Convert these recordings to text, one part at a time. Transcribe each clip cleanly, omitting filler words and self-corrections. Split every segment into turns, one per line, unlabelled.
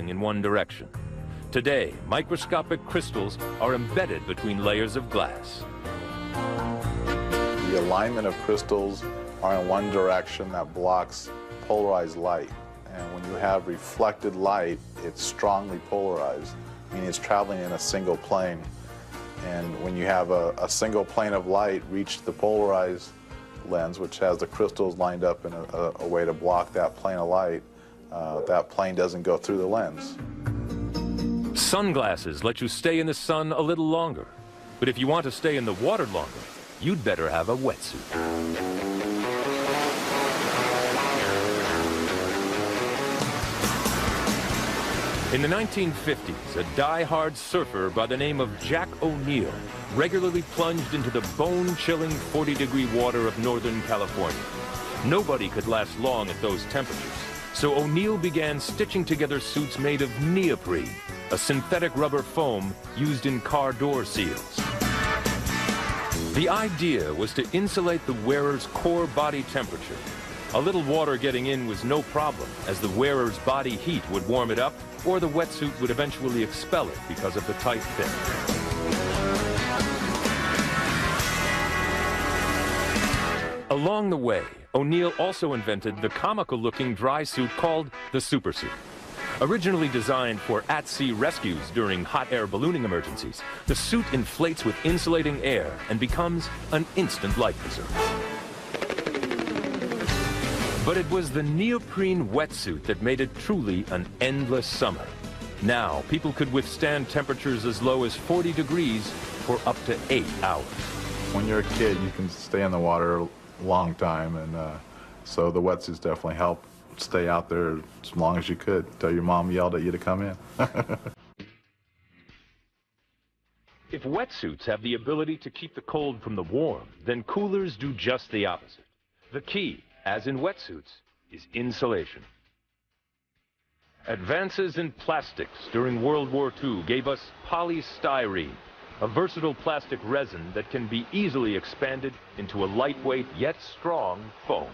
traveling in one direction. Today, microscopic crystals are embedded between layers of glass.
The alignment of crystals are in one direction that blocks polarized light. And when you have reflected light, it's strongly polarized, meaning it's traveling in a single plane. And when you have a single plane of light reach the polarized lens, which has the crystals lined up in a way to block that plane of light, that plane doesn't go through the lens.
Sunglasses let you stay in the sun a little longer. But if you want to stay in the water longer, you'd better have a wetsuit. In the 1950s, a die-hard surfer by the name of Jack O'Neill regularly plunged into the bone-chilling 40-degree water of Northern California. Nobody could last long at those temperatures, so O'Neill began stitching together suits made of neoprene, a synthetic rubber foam used in car door seals. The idea was to insulate the wearer's core body temperature. A little water getting in was no problem, as the wearer's body heat would warm it up, or the wetsuit would eventually expel it because of the tight fit. Along the way, O'Neill also invented the comical-looking dry suit called the supersuit. Originally designed for at-sea rescues during hot air ballooning emergencies, the suit inflates with insulating air and becomes an instant life preserver. But it was the neoprene wetsuit that made it truly an endless summer. Now, people could withstand temperatures as low as 40 degrees for up to 8 hours.
When you're a kid, you can stay in the water a long time, and so the wetsuits definitely help stay out there as long as you could, until your mom yelled at you to come in.
If wetsuits have the ability to keep the cold from the warm, then coolers do just the opposite. The key, as in wetsuits, is insulation. Advances in plastics during World War II gave us polystyrene, a versatile plastic resin that can be easily expanded into a lightweight yet strong foam.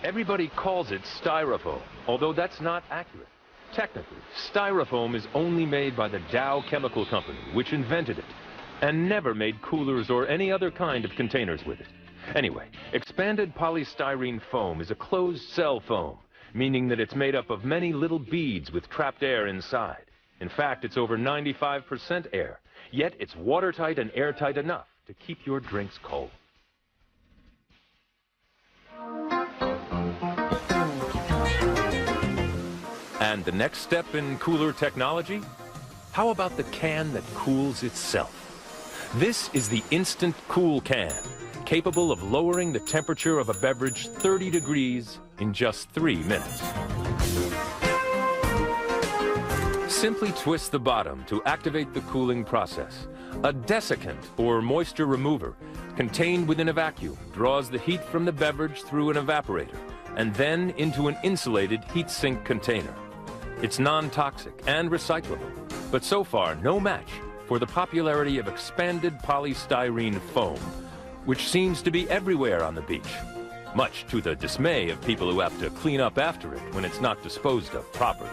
Everybody calls it styrofoam, although that's not accurate. Technically, styrofoam is only made by the Dow Chemical Company, which invented it, and never made coolers or any other kind of containers with it. Anyway, expanded polystyrene foam is a closed-cell foam, meaning that it's made up of many little beads with trapped air inside. In fact, it's over 95% air, yet it's watertight and airtight enough to keep your drinks cold. And the next step in cooler technology? How about the can that cools itself? This is the Instant Cool Can, capable of lowering the temperature of a beverage 30 degrees in just 3 minutes. Simply twist the bottom to activate the cooling process. A desiccant, or moisture remover, contained within a vacuum, draws the heat from the beverage through an evaporator, and then into an insulated heat sink container. It's non-toxic and recyclable, but so far no match for the popularity of expanded polystyrene foam, which seems to be everywhere on the beach, much to the dismay of people who have to clean up after it when it's not disposed of properly.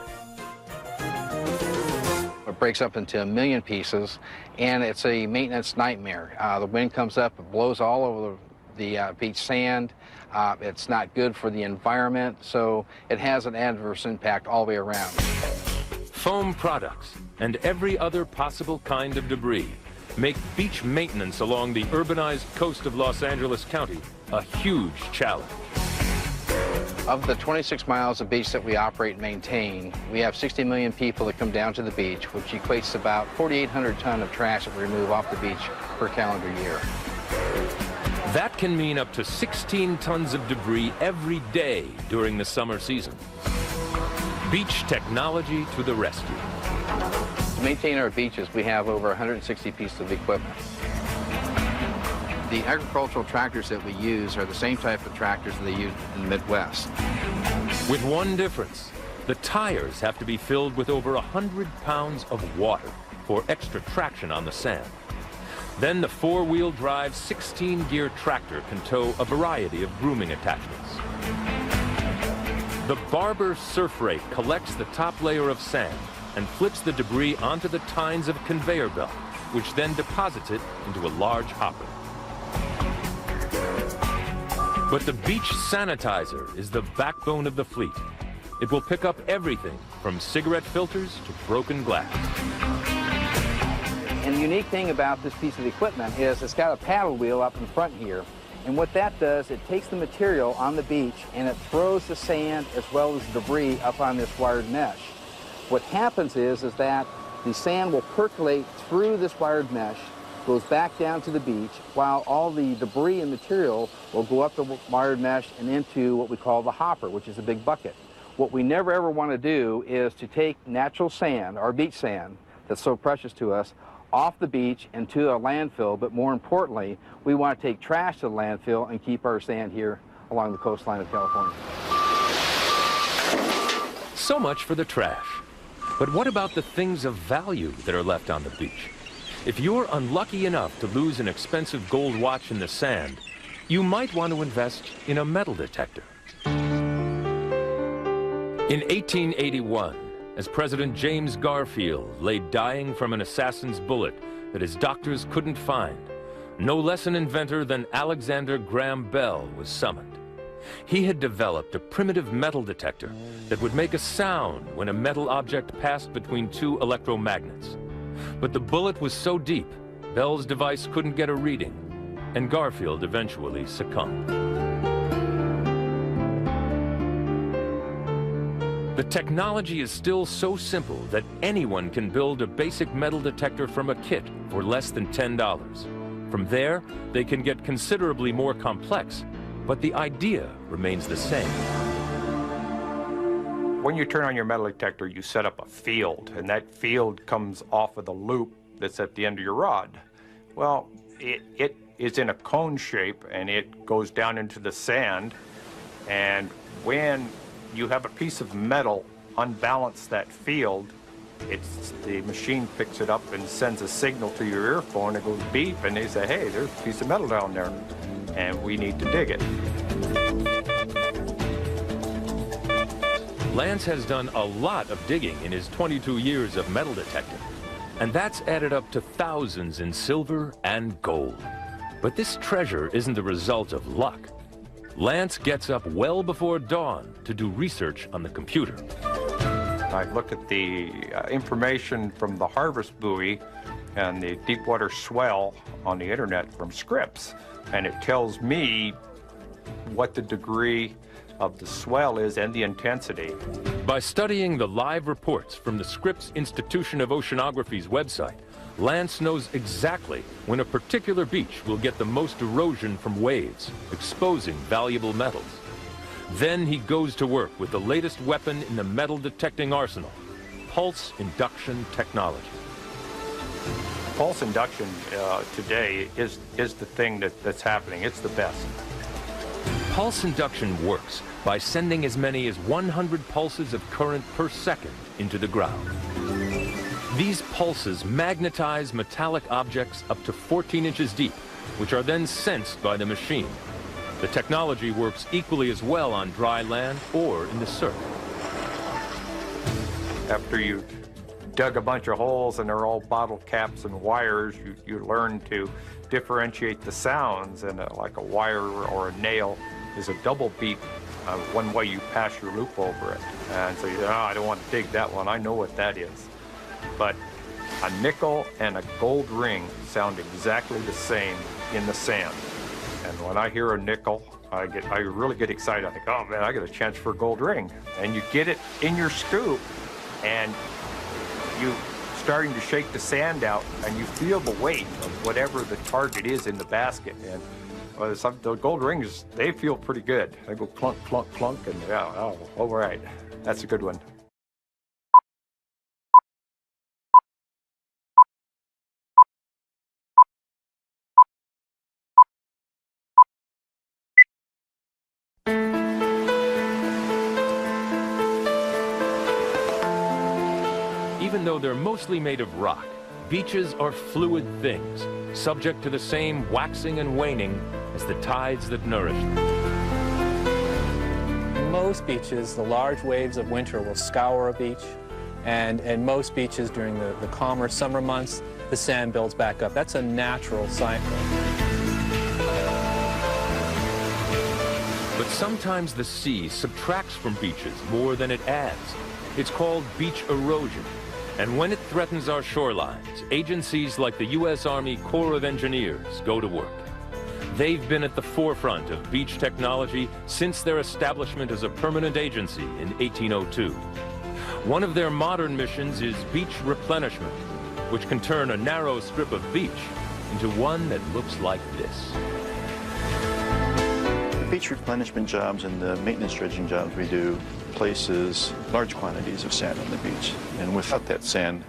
It breaks up into 1 million pieces, and it's a maintenance nightmare. The wind comes up, it blows all over the beach sand. It's not good for the environment, so it has an adverse impact all the way around.
Foam products and every other possible kind of debris make beach maintenance along the urbanized coast of Los Angeles County a huge challenge.
Of the 26 miles of beach that we operate and maintain, we have 60 million people that come down to the beach, which equates to about 4,800 tons of trash that we remove off the beach per calendar year.
That can mean up to 16 tons of debris every day during the summer season. Beach technology to the rescue.
To maintain our beaches, we have over 160 pieces of equipment. The agricultural tractors that we use are the same type of tractors that they use in the Midwest.
With one difference, the tires have to be filled with over 100 pounds of water for extra traction on the sand. Then the four-wheel drive 16-gear tractor can tow a variety of grooming attachments. The barber surf rake collects the top layer of sand and flips the debris onto the tines of a conveyor belt, which then deposits it into a large hopper. But the beach sanitizer is the backbone of the fleet. It will pick up everything from cigarette filters to broken glass.
And the unique thing about this piece of equipment is it's got a paddle wheel up in front here. And what that does, it takes the material on the beach and it throws the sand as well as the debris up on this wired mesh. What happens is that the sand will percolate through this wired mesh, goes back down to the beach, while all the debris and material will go up the wired mesh and into what we call the hopper, which is a big bucket. What we never ever want to do is to take natural sand, our beach sand, that's so precious to us, off the beach and to a landfill, but more importantly, we want to take trash to the landfill and keep our sand here along the coastline of California.
So much for the trash. But what about the things of value that are left on the beach? If you're unlucky enough to lose an expensive gold watch in the sand, you might want to invest in a metal detector. In 1881, as President James Garfield lay dying from an assassin's bullet that his doctors couldn't find, no less an inventor than Alexander Graham Bell was summoned. He had developed a primitive metal detector that would make a sound when a metal object passed between two electromagnets. But the bullet was so deep, Bell's device couldn't get a reading, and Garfield eventually succumbed. The technology is still so simple that anyone can build a basic metal detector from a kit for less than $10. From there, they can get considerably more complex, but the idea remains the same.
When you turn on your metal detector, you set up a field, and that field comes off of the loop that's at the end of your rod. Well, it is in a cone shape, and it goes down into the sand, and when you have a piece of metal unbalance that field, the machine picks it up and sends a signal to your earphone. It goes beep, and they say, hey, there's a piece of metal down there, and we need to dig it.
Lance has done a lot of digging in his 22 years of metal detecting, and that's added up to thousands in silver and gold. But this treasure isn't the result of luck. Lance gets up well before dawn to do research on the computer.
I look at the information from the harvest buoy and the deep water swell on the internet from Scripps, and it tells me what the degree of the swell is and the intensity.
By studying the live reports from the Scripps Institution of Oceanography's website, Lance knows exactly when a particular beach will get the most erosion from waves, exposing valuable metals. Then he goes to work with the latest weapon in the metal detecting arsenal, pulse induction technology.
Pulse induction today is the thing that's happening. It's the best.
Pulse induction works by sending as many as 100 pulses of current per second into the ground. These pulses magnetize metallic objects up to 14 inches deep, which are then sensed by the machine. The technology works equally as well on dry land or in the surf.
After you dug a bunch of holes and they're all bottle caps and wires, you learn to differentiate the sounds, and like a wire or a nail is a double beep. One way you pass your loop over it. And so you say, oh, I don't want to dig that one. I know what that is. But a nickel and a gold ring sound exactly the same in the sand. And when I hear a nickel, I really get excited. I think, oh man, I got a chance for a gold ring. And you get it in your scoop, and you starting to shake the sand out, and you feel the weight of whatever the target is in the basket. And the gold rings, they feel pretty good. They go clunk, clunk, clunk, and yeah, oh, all right, that's a good one.
Even though they're mostly made of rock, beaches are fluid things, subject to the same waxing and waning as the tides that nourish them.
On most beaches, the large waves of winter will scour a beach, and most beaches during the calmer summer months, the sand builds back up. That's a natural cycle.
But sometimes the sea subtracts from beaches more than it adds. It's called beach erosion. And when it threatens our shorelines, agencies like the U.S. Army Corps of Engineers go to work. They've been at the forefront of beach technology since their establishment as a permanent agency in 1802. One of their modern missions is beach replenishment, which can turn a narrow strip of beach into one that looks like this.
The beach replenishment jobs and the maintenance dredging jobs we do places large quantities of sand on the beach. And without that sand,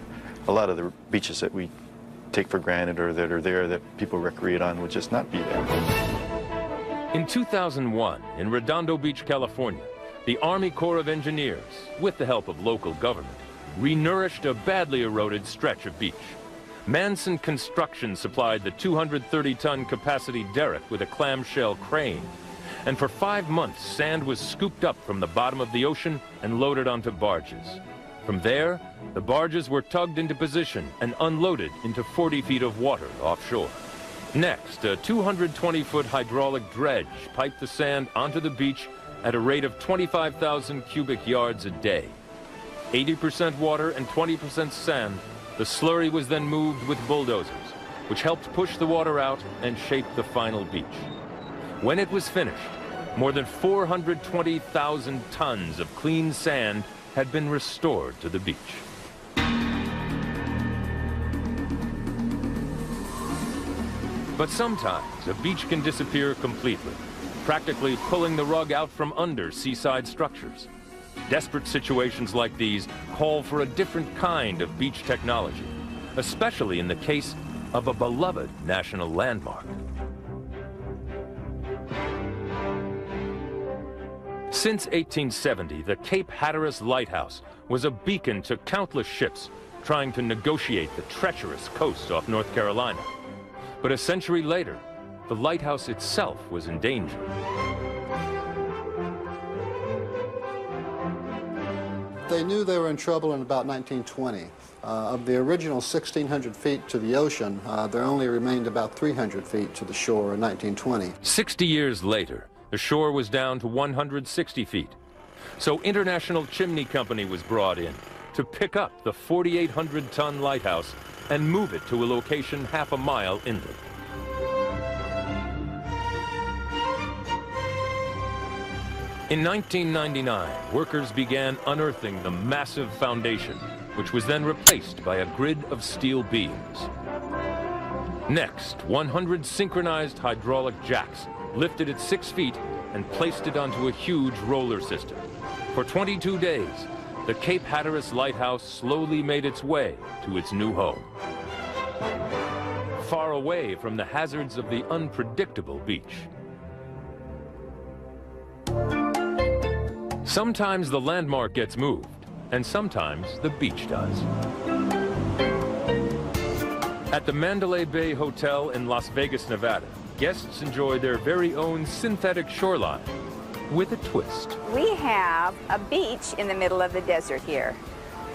a lot of the beaches that we take for granted or that are there that people recreate on would just not be there.
In 2001, in Redondo Beach, California, the Army Corps of Engineers, with the help of local government, renourished a badly eroded stretch of beach. Manson Construction supplied the 230-ton capacity derrick with a clamshell crane. And for 5 months, sand was scooped up from the bottom of the ocean and loaded onto barges. From there, the barges were tugged into position and unloaded into 40 feet of water offshore. Next, a 220-foot hydraulic dredge piped the sand onto the beach at a rate of 25,000 cubic yards a day. 80% water and 20% sand, the slurry was then moved with bulldozers, which helped push the water out and shape the final beach. When it was finished, more than 420,000 tons of clean sand had been restored to the beach. But sometimes a beach can disappear completely, practically pulling the rug out from under seaside structures. Desperate situations like these call for a different kind of beach technology, especially in the case of a beloved national landmark. Since 1870, the Cape Hatteras Lighthouse was a beacon to countless ships trying to negotiate the treacherous coast off North Carolina. But a century later, the lighthouse itself was in danger.
They knew they were in trouble in about 1920. Of the original 1,600 feet to the ocean, there only remained about 300 feet to the shore in 1920.
60 years later, the shore was down to 160 feet. So International Chimney Company was brought in to pick up the 4,800-ton lighthouse and move it to a location half a mile inland. In 1999, workers began unearthing the massive foundation, which was then replaced by a grid of steel beams. Next, 100 synchronized hydraulic jacks lifted it 6 feet and placed it onto a huge roller system. For 22 days, the Cape Hatteras Lighthouse slowly made its way to its new home, far away from the hazards of the unpredictable beach. Sometimes the landmark gets moved, and sometimes the beach does. At the Mandalay Bay Hotel in Las Vegas, Nevada, guests enjoy their very own synthetic shoreline with a twist.
We have a beach in the middle of the desert here.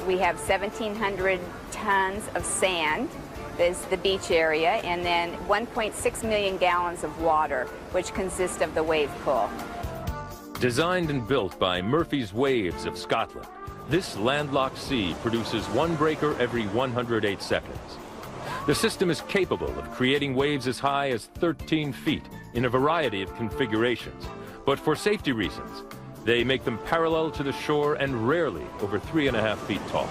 We have 1,700 tons of sand, is the beach area, and then 1.6 million gallons of water, which consists of the wave pool.
Designed and built by Murphy's Waves of Scotland, this landlocked sea produces one breaker every 108 seconds. The system is capable of creating waves as high as 13 feet in a variety of configurations, but for safety reasons, they make them parallel to the shore and rarely over 3.5 feet tall.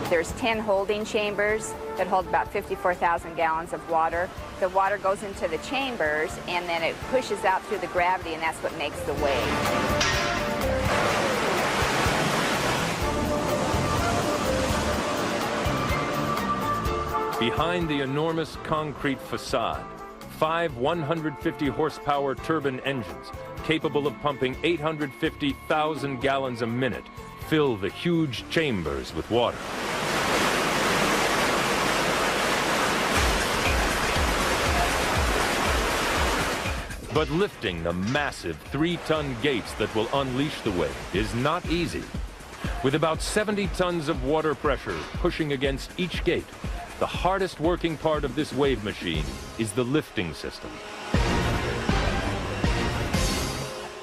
There's 10 holding chambers that hold about 54,000 gallons of water. The water goes into the chambers and then it pushes out through the gravity, and that's what makes the wave.
Behind the enormous concrete facade, 5 150-horsepower turbine engines capable of pumping 850,000 gallons a minute fill the huge chambers with water. But lifting the massive 3-ton gates that will unleash the wave is not easy. With about 70 tons of water pressure pushing against each gate, the hardest working part of this wave machine is the lifting system.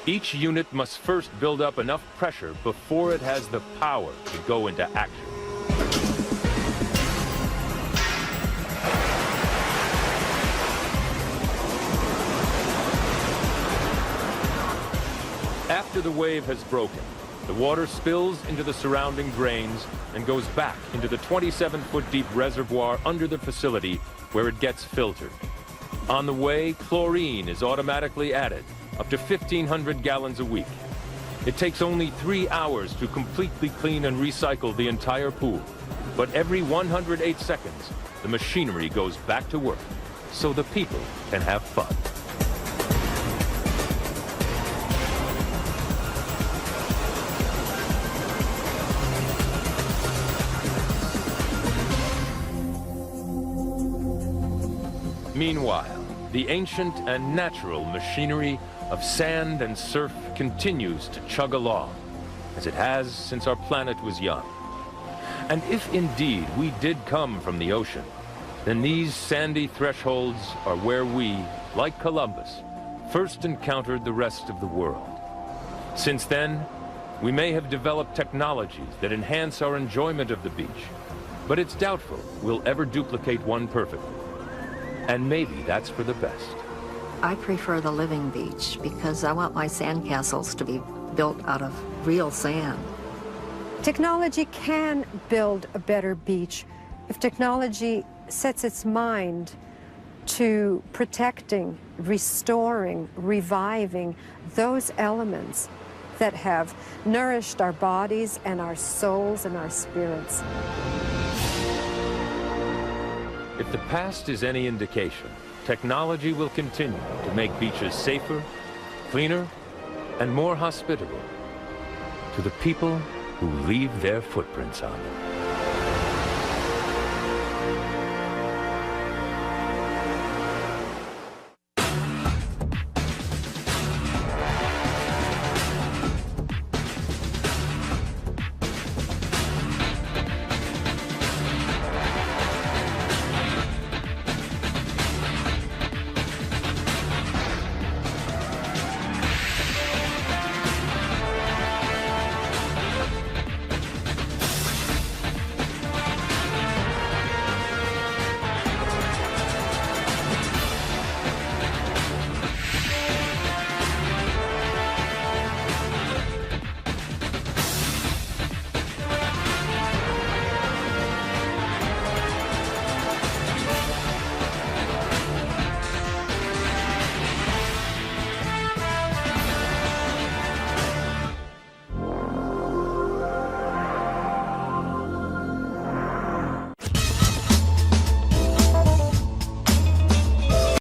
Each unit must first build up enough pressure before it has the power to go into action. After the wave has broken, the water spills into the surrounding drains and goes back into the 27-foot deep reservoir under the facility where it gets filtered. On the way, chlorine is automatically added, up to 1,500 gallons a week. It takes only 3 hours to completely clean and recycle the entire pool. But every 108 seconds, the machinery goes back to work, so the people can have fun. Meanwhile, the ancient and natural machinery of sand and surf continues to chug along, as it has since our planet was young. And if indeed we did come from the ocean, then these sandy thresholds are where we, like Columbus, first encountered the rest of the world. Since then, we may have developed technologies that enhance our enjoyment of the beach, but it's doubtful we'll ever duplicate one perfectly. And maybe that's for the best.
I prefer the living beach because I want my sandcastles to be built out of real sand.
Technology can build a better beach if technology sets its mind to protecting, restoring, reviving those elements that have nourished our bodies and our souls and our spirits.
If the past is any indication, technology will continue to make beaches safer, cleaner, and more hospitable to the people who leave their footprints on them.